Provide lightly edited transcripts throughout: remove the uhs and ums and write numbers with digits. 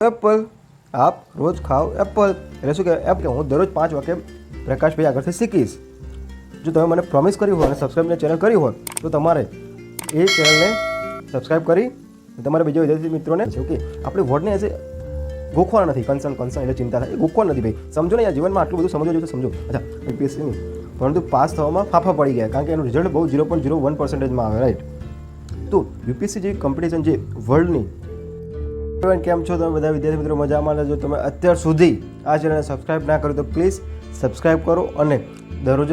Apple આપ રોજ ખાઓ એપલ એટલે શું કહેવાય એપ કે હું દરરોજ 5 વાગે પ્રકાશભાઈ આગળથી શીખીશ. જો તમે મને પ્રોમિસ કરી હોય અને સબસ્ક્રાઈબની ચેનલ કરી હોય તો તમારે એ ચેનલને સબસ્ક્રાઈબ કરી તમારા બીજા વિદ્યાર્થી મિત્રોને ઓકે આપણે વર્ડને એઝ ગોખવાના નથી. કન્સર્ન એટલે ચિંતા થાય એ ગોખવા નથી ભાઈ. સમજો ને યાર, જીવનમાં આટલું બધું સમજવું જોઈએ તો સમજો. અચ્છા યુપીએસસી નહીં પરંતુ પાસ થવામાં ફાફા પડી ગયા કારણ કે એનું રિઝલ્ટ બહુ 0.01% આવે. રાઈટ. તો યુપીએસસી જેવી કોમ્પિટિશન જે વર્લ્ડની કેમ છો તમે બધા વિદ્યાર્થી મિત્રો? મજામાં? જો તમે અત્યાર સુધી આ ચેનલને સબસ્ક્રાઈબ ના કર્યું તો પ્લીઝ સબસ્ક્રાઈબ કરો અને દરરોજ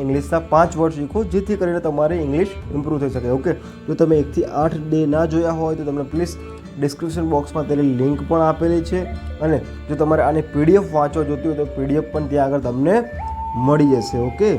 ઇંગ્લિશના 5 વર્ડ શીખો જેથી કરીને તમારે ઇંગ્લિશ ઇમ્પ્રૂવ થઈ શકે. ઓકે, જો તમે 1 થી 8 ડે ના જોયા હોય તો તમને પ્લીઝ ડિસ્ક્રિપ્શન બોક્સમાં તેની લિંક પણ આપેલી છે અને જો તમારે આની પીડીએફ વાંચવા જોતી હોય તો પીડીએફ પણ ત્યાં આગળ તમને મળી જશે. ઓકે,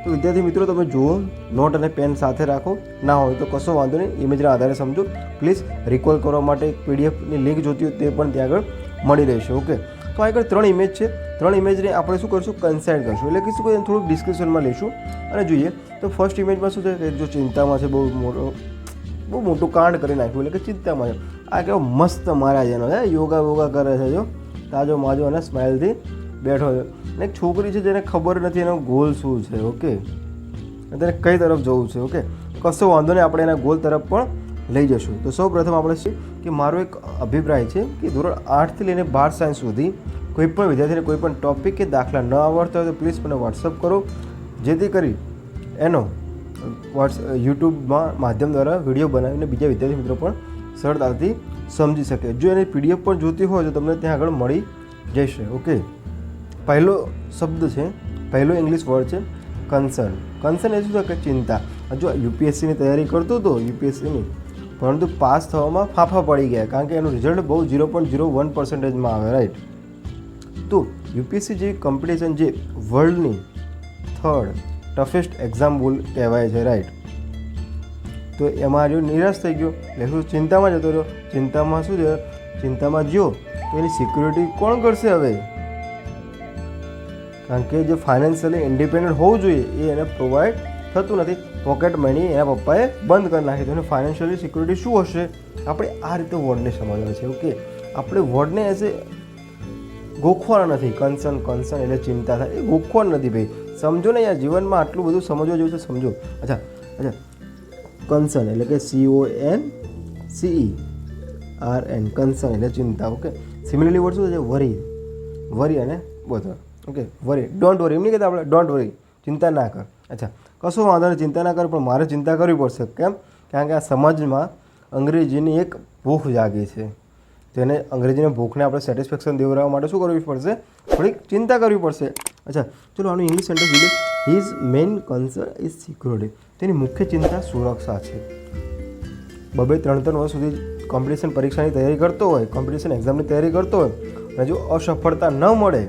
તો વિદ્યાર્થી મિત્રો તમે જુઓ, નોટ અને પેન સાથે રાખો. ના હોય તો કશો વાંધો નહીં, ઇમેજના આધારે સમજો. પ્લીઝ રિકોલ કરવા માટે પીડીએફની લિંક જોતી હોય તે પણ ત્યાં આગળ મળી રહેશે. ઓકે, તો આગળ 3 ઇમેજ છે. 3 ઇમેજને આપણે શું કરીશું? કન્સાઇડ કરશું. એટલે કે શું કરીશું? થોડુંક ડિસ્ક્રિપ્શનમાં લઈશું અને જોઈએ તો ફર્સ્ટ ઇમેજમાં શું છે કે જો ચિંતામાં છે, બહુ મોટું કાંડ કરી નાખ્યું એટલે કે ચિંતામાં છે. આ કેવો મસ્ત મારા જેનો છે, યોગા કરે છે, જો તાજો માજો અને સ્માઇલથી બેઠો છે. અને એક છોકરી છે જેને ખબર નથી એનો ગોલ શું છે. ઓકે, તેને કઈ તરફ જવું છે. ઓકે, કશો વાંધો નહીં, આપણે એના ગોલ તરફ પણ લઈ જશું. તો સૌ પ્રથમ આપણે છે કે મારો એક અભિપ્રાય છે કે ધોરણ 8થી લઈને 12 સાયન્સ સુધી કોઈ પણ વિદ્યાર્થીને કોઈ પણ ટૉપિક કે દાખલા ન આવડતા હોય તો પ્લીઝ મને વોટ્સઅપ કરો, જેથી કરી એનો યુટ્યુબમાં માધ્યમ દ્વારા વિડીયો બનાવીને બીજા વિદ્યાર્થી મિત્રો પણ સરળતાથી સમજી શકે. જો એની પીડીએફ પણ જોતી હોય તો તમને ત્યાં આગળ મળી જશે. ઓકે, પહેલો શબ્દ છે, પહેલો ઇંગ્લિશ વર્ડ છે કન્સર્ન. કન્સર્ન એ શું છે કે ચિંતા. જો યુપીએસસીની તૈયારી કરતો હતો યુપીએસસીની, પરંતુ પાસ થવામાં ફાફા પડી ગયા કારણ કે એનું રિઝલ્ટ બહુ 0.01% આવે. રાઈટ. તો યુપીએસસી જેવી કોમ્પિટિશન જે વર્લ્ડની 3rd ટફેસ્ટ એક્ઝામ કહેવાય છે. રાઈટ. તો એમાં જો નિરાશ થઈ ગયો એટલે શું ચિંતામાં જતો રહ્યો. ચિંતામાં શું છે? ચિંતામાં જ્યો તો એની સિક્યુરિટી કોણ કરશે હવે? કારણ કે જે ફાઇનાન્શિયલી ઇન્ડિપેન્ડન્ટ હોવું જોઈએ એ એને પ્રોવાઈડ થતું નથી. પોકેટ મની એના પપ્પાએ બંધ કરી નાખી. તો એને ફાઇનાન્શિયલી સિક્યુરિટી શું હશે? આપણે આ રીતે વર્ડને સમજવાનું છે. ઓકે, આપણે વર્ડને એઝ ગોખવાના નથી. કન્સર્ન એટલે ચિંતા થાય એ ગોખવાનું નથી ભાઈ. સમજો ને યાર, જીવનમાં આટલું બધું સમજવું જોઈએ તો સમજો. અચ્છા કન્સર્ન એટલે કે CONCERN કન્સર્ન એટલે ચિંતા. ઓકે, સિમિલરલી વર્ડ શું છે? વરી અને bother. Okay, worry, don't worry. એમ નહીં કહેતા આપણે ડોન્ટ વરી, ચિંતા ના કર. અચ્છા, કશો વાંધો નહીં, ચિંતા ના કર, પણ મારે ચિંતા કરવી પડશે. કેમ? કારણ કે આ સમાજમાં અંગ્રેજીની એક ભૂખ જાગી છે. તેને અંગ્રેજીની ભૂખને આપણે સેટિસ્ફેક્શન દેવડાવવા માટે શું કરવી પડશે? થોડીક ચિંતા કરવી પડશે. અચ્છા ચલો, આનું ઇંગ્લિશ સેન્ટેન્સ જોઈએ. His main concern is security. તેની મુખ્ય ચિંતા સુરક્ષા છે. 2-3 વર્ષ સુધી કોમ્પિટિશન પરીક્ષાની તૈયારી કરતો હોય, કોમ્પિટિશન એક્ઝામની તૈયારી કરતો હોય અને જો અસફળતા ન મળે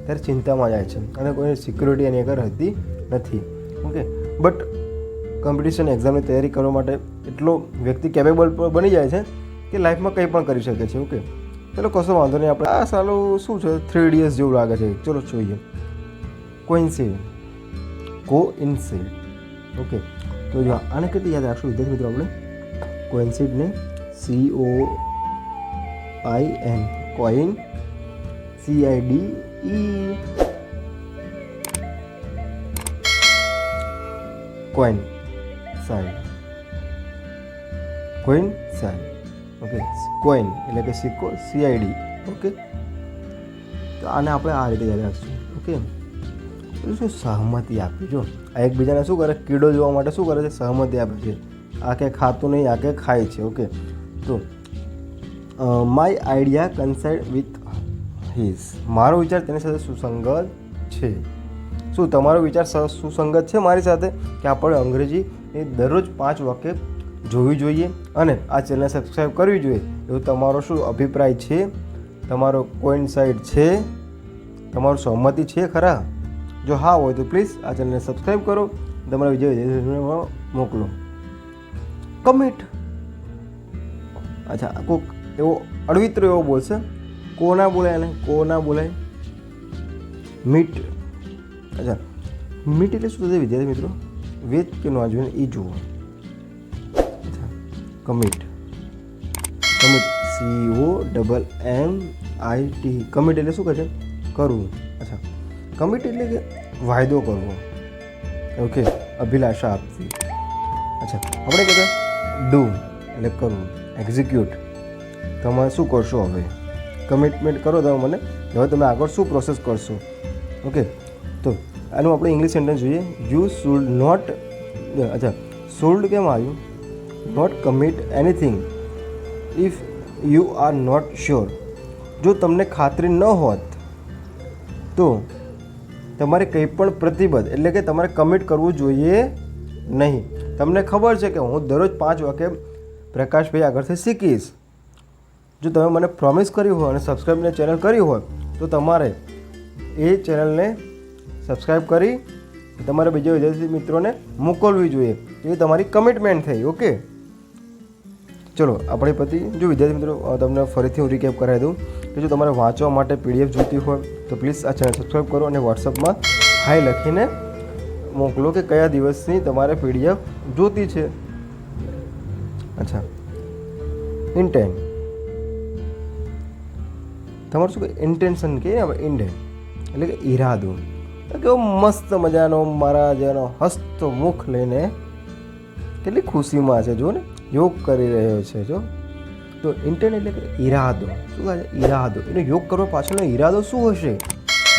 ત્યારે ચિંતામાં જાય છે અને કોઈ સિક્યુરિટી એની આગળ રહેતી નથી. ઓકે, બટ કોમ્પિટિશન એક્ઝામની તૈયારી કરવા માટે એટલો વ્યક્તિ કેપેબલ બની જાય છે કે લાઈફમાં કંઈ પણ કરી શકે છે. ઓકે, ચલો કશો વાંધો નહીં. આપણે આ સાલું શું છે? 3 ઇડિયટ્સ જેવું લાગે છે. ચલો જોઈએ. કોઇન્સાઇડ. ઓકે, તો જો આને કેટલી યાદ રાખશું વિદ્યાર્થી મિત્રો? આપણે કોઇન્સાઇડને COIN coin, CIDE coin side. Okay, coin એટલે કે સિક્કો, CID. ઓકે, તો આને આપણે આ રીતે યાદ રાખશું. ઓકે, શું સહમતિ આપી. જો આ એકબીજાને શું કરે? કીડો જોવા માટે શું કરે છે? સહમતિ આપે છે. આ કે ખાતું નહીં, આ કે ખાય છે. ઓકે, તો માય આઈડિયા કન્સાઇડ વિથ હિઝ. મારો વિચાર તેની સાથે સુસંગત છે. શું તમારો વિચાર સુસંગત છે મારી સાથે? કે આપણે અંગ્રેજી એ દરરોજ 5 વાક્ય જોવી જોઈએ અને આ ચેનલને સબસ્ક્રાઈબ કરવી જોઈએ. એવું તમારો શું અભિપ્રાય છે? તમારો કોઇન્સાઇડ છે? તમારું સહમતિ છે ખરા? જો હા હોય તો પ્લીઝ આ ચેનલને સબસ્ક્રાઈબ કરો, તમારા વિડીયો મોકલો. કમિટ. અચ્છા, કોઈક એવો અડવિત્રો એવો બોલશે. કો ના બોલાય અને કો ના બોલાય. મીટ. અચ્છા, મીટ એટલે શું થશે વિદ્યાર્થી મિત્રો? વેજ કે નો જોઈને એ જુઓ. અચ્છા, કમિટ. COMMIT કમિટ એટલે શું કહે છે? કરવું. અચ્છા, કમિટ એટલે કે વાયદો કરવો. ઓકે, અભિલાષા આપવી. અચ્છા, આપણે કહેતા ડુ એટલે કરવું, એક્ઝિક્યુટ તમે શું કરશો હવે, કમિટમેન્ટ કરો તમે મને હવે તમે આગળ શું પ્રોસેસ કરશો. ઓકે, તો આનું આપણે ઇંગ્લિશ સેન્ટેન્સ જોઈએ. યુ શુડ નોટ, અચ્છા શુડ કેમ આવ્યું? Not commit anything if you are not sure. જો તમને ખાતરી ન હોત તો તમારે કંઈ પણ પ્રતિબદ્ધ એટલે કે તમારે કમિટ કરવું જોઈએ નહીં. તમને ખબર છે કે હું દરરોજ 5 વાગે પ્રકાશભાઈ આગળથી શીખીશ. જો તમે મને પ્રોમિસ કર્યું હોય અને સબસ્ક્રાઈબને ચેનલ કરી હોય તો તમારે એ ચેનલને સબસ્ક્રાઈબ કરી તમારે બીજા વિદ્યાર્થી મિત્રોને મોકલવી જોઈએ. એ તમારી કમિટમેન્ટ થઈ. ઓકે, ચલો આપણે પછી જો વિદ્યાર્થી મિત્રો તમને ફરીથી હું રિકેપ કરાવી દઉં કે જો તમારે વાંચવા માટે PDF જોઈતી હોય તો પ્લીઝ આ ચેનલ સબસ્ક્રાઈબ કરો અને વોટ્સઅપમાં હાઈ લખીને મોકલો કે કયા દિવસની તમારે PDF જોતી છે. અચ્છા, ઇન્ટેન્ટ તમારું શું કે ઇન્ટેન્શન કે ઇન્ટેન્ટ એટલે કે ઈરાદો. કેવો મસ્ત મજાનો મારા જેનો હસતો મુખ લઈને કેટલી ખુશીમાં છે, જો ને યોગ કરી રહ્યો છે. જો તો ઇન્ટેન્ટ એટલે કે ઈરાદો. શું કહે છે? ઈરાદો. એનો યોગ કરવા પાછળનો ઈરાદો શું હશે,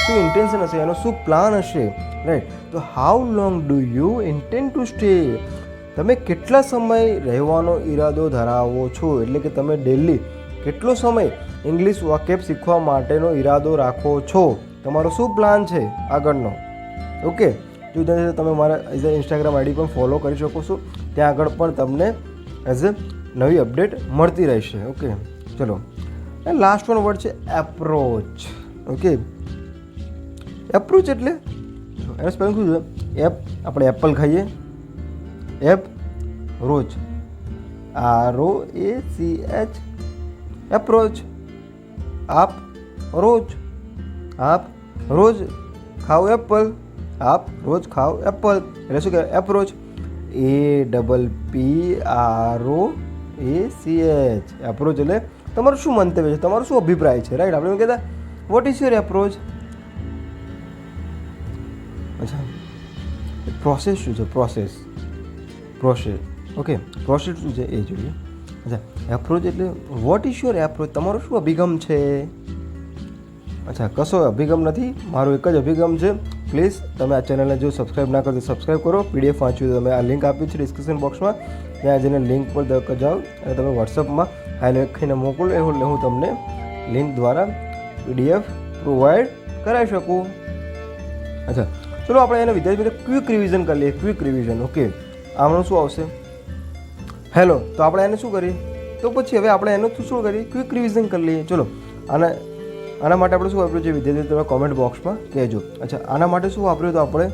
શું ઇન્ટેન્શન હશે, એનો શું પ્લાન હશે, રાઈટ? તો how long do you intend to stay? તમે કેટલા સમય રહેવાનો ઈરાદો ધરાવો છો, એટલે કે તમે ડેલી કેટલો સમય ઇંગ્લિશ વાકેફ શીખવા માટેનો ઈરાદો રાખો છો, તમારો શું પ્લાન છે આગળનો. ઓકે, જો તમે મારા એઝ અ ઇન્સ્ટાગ્રામ ID પણ ફોલો કરી શકો છો. ત્યાં આગળ પણ તમને એઝ અ નવી અપડેટ મળતી રહેશે. ઓકે, ચલો લાસ્ટ વન વર્ડ છે એપ્રોચ. ઓકે, એપ્રોચ એટલે એનો સ્પેલિંગ શું છે? આપણે એપલ ખાઈએ, એપ રોજ, ROACH, એપ્રોચ. આપ રોજ ખાઓ એપલ, આપ રોજ ખાઓ એપલ એટલે શું કહેવાય? એપ્રોચ. APPROACH, એપ્રોચ એટલે તમારું શું મંતવ્ય છે, તમારો શું અભિપ્રાય છે, રાઈટ? આપણે કહેતા વોટ ઇઝ યોર એપ્રોચ. અચ્છા, પ્રોસેસ શું છે? પ્રોસેસ. ઓકે, પ્રોસેસ શું છે એ જોઈએ. અચ્છા, એપ્રોચ એટલે વોટ ઇઝ યોર એપ્રોચ, તમારો શું અભિગમ છે. અચ્છા, કશો અભિગમ નથી, મારો એક જ અભિગમ છે. પ્લીઝ તમે આ ચેનલને જો સબસ્ક્રાઈબ ના કરો તો સબસ્ક્રાઈબ કરો. PDF વાંચ્યું તો તમે આ લિંક આપી છે ડિસ્ક્રિપ્શન બોક્સમાં, ત્યાં જઈને લિંક પર જાઓ અને તમે વોટ્સઅપમાં હાઈ લખીને મોકલો એટલે હું તમને લિંક દ્વારા PDF પ્રોવાઈડ કરાવી શકું. અચ્છા, ચલો આપણે એને વિદ્યાર્થી મિત્રો ક્વિક રિવિઝન કરી લઈએ. Quick revision. ઓકે, આમનું શું આવશે? હેલો. તો આપણે એને શું કરીએ? તો પછી હવે આપણે એનું શું કરીએ? ક્વિક રિવિઝન કરી લઈએ. ચલો, આના માટે આપણે શું વાપર્યું છે વિદ્યાર્થી તમે કોમેન્ટ બોક્સમાં કહેજો. અચ્છા, આના માટે શું વાપર્યું? તો આપણે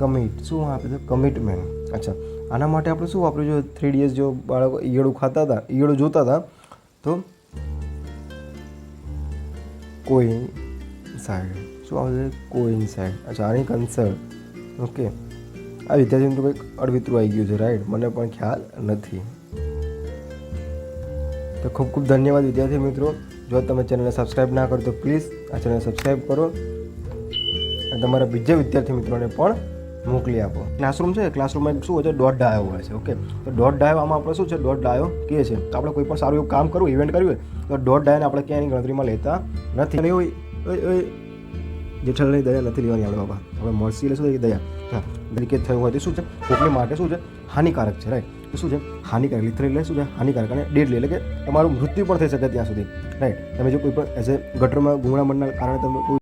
કમિટ. શું આપ્યું હતું? કમિટમેન્ટ. અચ્છા, આના માટે આપણે શું વાપર્યું છે? 3 DS જો બાળકો ઈયળું ખાતા હતા, ઈયળું જોતા હતા તો કોઈ સાઈડ શું આવશે? કોઇન્સાઇડ. અચ્છા, આની કન્સર્ન. ઓકે, આ વિદ્યાર્થી મિત્રો કંઈક અડવિતરું આવી ગયું છે, રાઈટ? મને પણ ખ્યાલ નથી. તો ખૂબ ખૂબ ધન્યવાદ વિદ્યાર્થી મિત્રો. જો તમે ચેનલને સબસ્ક્રાઈબ ના કરો તો પ્લીઝ આ ચેનલ સબસ્ક્રાઈબ કરો અને તમારા બીજા વિદ્યાર્થી મિત્રોને પણ મોકલી આપો. ક્લાસરૂમ છે, ક્લાસરૂમમાં શું હોય છે? ડોટ ડાયો હોય છે. ઓકે, તો ડોટ ડાયો આમાં આપણે શું છે? ડોટ ડાયો કહે છે. તો આપણે કોઈ પણ સારું એવું કામ કરવું, ઇવેન્ટ કર્યું હોય તો ડોટ ડાયોને આપણે ક્યાંયની ગણતરીમાં લેતા નથી. અને એવું જેઠાલાલની દયા નથી લેવાની આપણે બાબા. આપણે મરસી એટલે શું છે? દયા. હા, તરીકે થયું હોય તો શું છે? કોકની માટે શું છે? હાનિકારક છે, રાઈટ? તો શું છે? હાનિકારક. લિટરલી એટલે શું છે? હાનિકારક. અને ડેડલી એટલે કે તમારું મૃત્યુ પણ થઈ શકે ત્યાં સુધી, રાઈટ? તમે જો કોઈ પણ એઝ એ ગટરમાં ગુંગળામણના કારણે તમે કોઈ